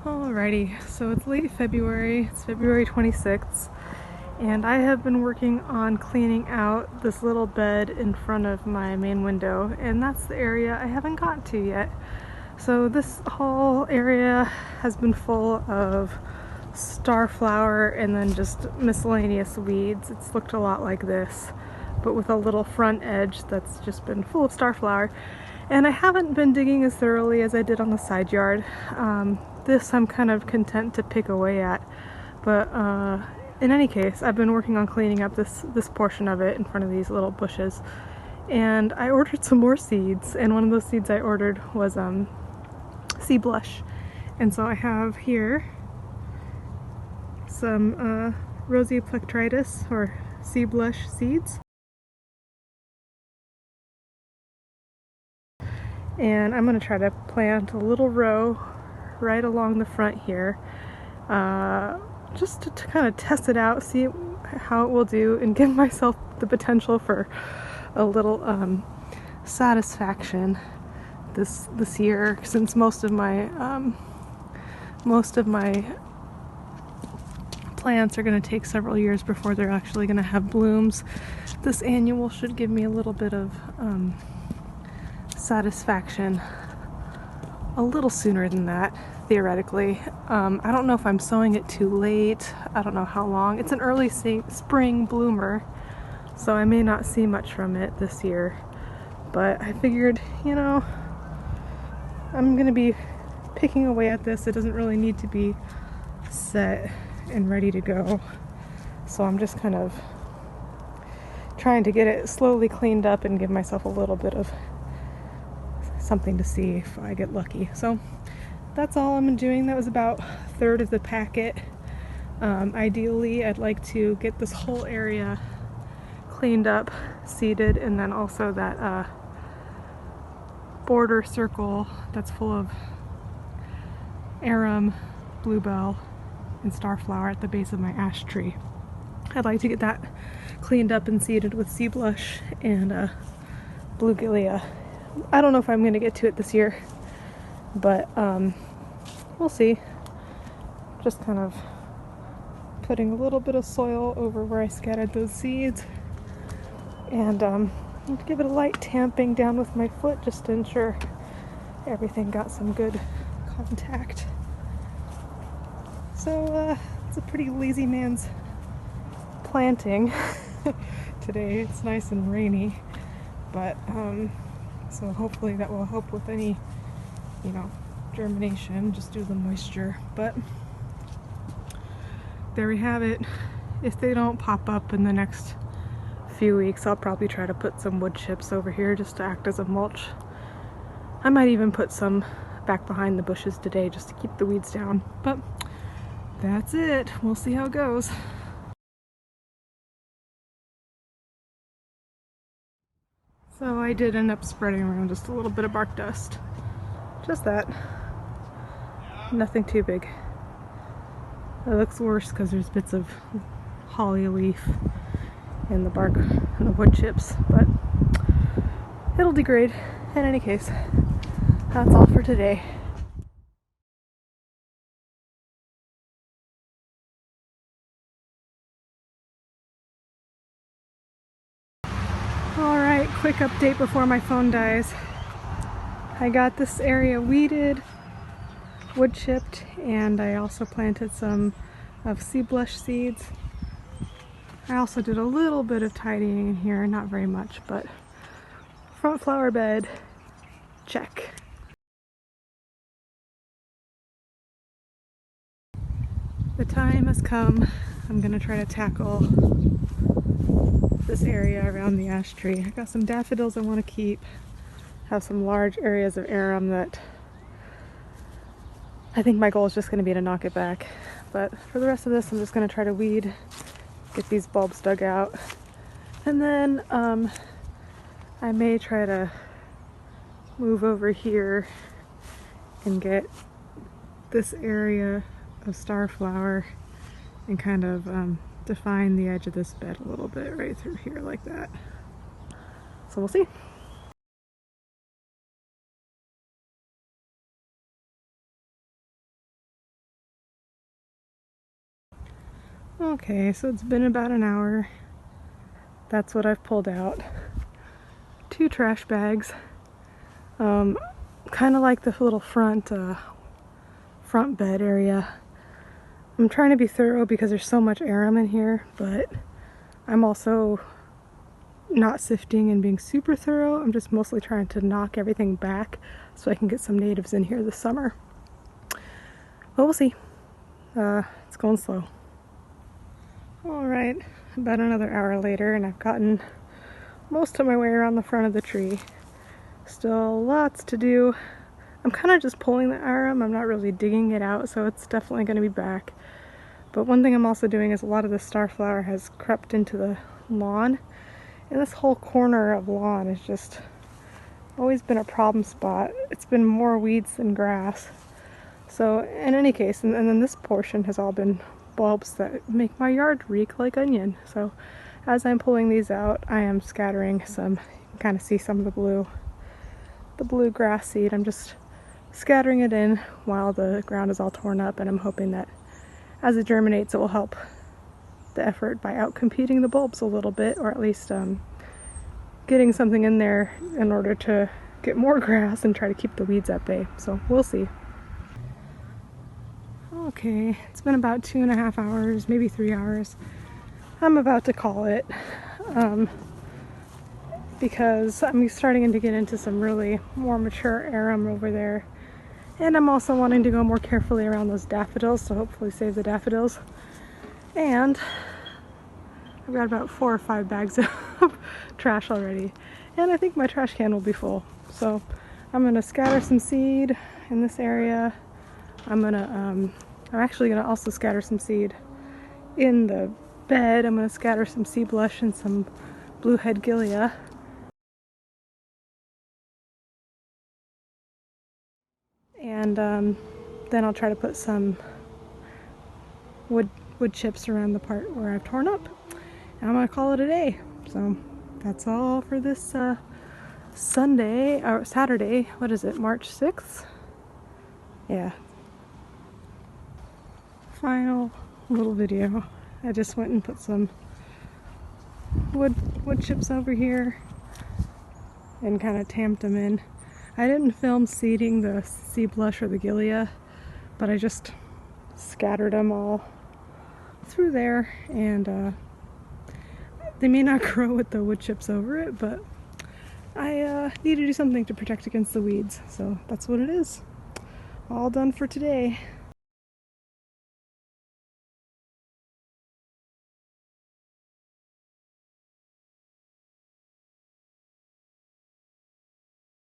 Alrighty, so it's late February, it's February 26th, and I have been working on cleaning out this little bed in front of my main window, and that's the area I haven't got to yet. So this whole area has been full of starflower and then just miscellaneous weeds. It's looked a lot like this, but with a little front edge that's just been full of starflower. And I haven't been digging as thoroughly as I did on the side yard. This I'm kind of content to pick away at, but in any case, I've been working on cleaning up this portion of it in front of these little bushes. And I ordered some more seeds, and one of those seeds I ordered was sea blush. And so I have here some rosy plectritis or sea blush seeds. And I'm going to try to plant a little row right along the front here, just to kind of test it out, see how it will do, and give myself the potential for a little satisfaction this year, since most of my plants are going to take several years before they're actually going to have blooms. This annual should give me a little bit of satisfaction a little sooner than that, theoretically. I don't know if I'm sowing it too late. I don't know how long. It's an early spring bloomer, so I may not see much from it this year. But I figured, you know, I'm going to be picking away at this. It doesn't really need to be set and ready to go. So I'm just kind of trying to get it slowly cleaned up and give myself a little bit of something to see if I get lucky. So that's all I'm doing. That was about a third of the packet. Ideally, I'd like to get this whole area cleaned up, seeded, and then also that border circle that's full of arum, bluebell, and starflower at the base of my ash tree. I'd like to get that cleaned up and seeded with sea blush and bluegilia. I don't know if I'm going to get to it this year, but we'll see. Just kind of putting a little bit of soil over where I scattered those seeds, and give it a light tamping down with my foot just to ensure everything got some good contact. So it's a pretty lazy man's planting today. It's nice and rainy, but so hopefully that will help with any, you know, germination, just due to the moisture. But there we have it. If they don't pop up in the next few weeks, I'll probably try to put some wood chips over here just to act as a mulch. I might even put some back behind the bushes today just to keep the weeds down. But that's it. We'll see how it goes. So I did end up spreading around just a little bit of bark dust. Just that. Nothing too big. It looks worse because there's bits of holly leaf in the bark and the wood chips, but it'll degrade in any case. That's all for today. Alright, quick update before my phone dies. I got this area weeded, wood chipped, and I also planted some of sea blush seeds. I also did a little bit of tidying in here, not very much, but front flower bed, check. The time has come. I'm gonna try to tackle this area around the ash tree. I got some daffodils I want to keep. Have some large areas of arum that I think my goal is just going to be to knock it back. But for the rest of this, I'm just going to try to weed, get these bulbs dug out, and then I may try to move over here and get this area of starflower and kind of define the edge of this bed a little bit right through here like that. So we'll see. Okay, so it's been about an hour. That's what I've pulled out. 2 trash bags. Kind of like the little front bed area. I'm trying to be thorough because there's so much arum in here, but I'm also not sifting and being super thorough. I'm just mostly trying to knock everything back so I can get some natives in here this summer. But we'll see. It's going slow. Alright, about another hour later, and I've gotten most of my way around the front of the tree. Still lots to do. I'm kind of just pulling the arum. I'm not really digging it out, so it's definitely going to be back. But one thing I'm also doing is a lot of the starflower has crept into the lawn. And this whole corner of lawn has just always been a problem spot. It's been more weeds than grass. So in any case, and then this portion has all been bulbs that make my yard reek like onion. So as I'm pulling these out, I am scattering some. You can kind of see some of the blue grass seed. I'm just scattering it in while the ground is all torn up, and I'm hoping that as it germinates it will help the effort by outcompeting the bulbs a little bit, or at least getting something in there in order to get more grass and try to keep the weeds at bay. So we'll see. Okay, it's been about 2.5 hours, maybe 3 hours. I'm about to call it because I'm starting to get into some really more mature arum over there. And I'm also wanting to go more carefully around those daffodils to hopefully save the daffodils. And I've got about 4 or 5 bags of trash already. And I think my trash can will be full. So I'm gonna scatter some seed in this area. I'm actually gonna also scatter some seed in the bed. I'm gonna scatter some sea blush and some bluehead gilia. And then I'll try to put some wood chips around the part where I've torn up. And I'm gonna call it a day. So that's all for this Sunday or Saturday. What is it? March 6th? Yeah. Final little video. I just went and put some wood chips over here and kind of tamped them in. I didn't film seeding the sea blush or the gilia, but I just scattered them all through there, and they may not grow with the wood chips over it, but I need to do something to protect against the weeds, so that's what it is. All done for today.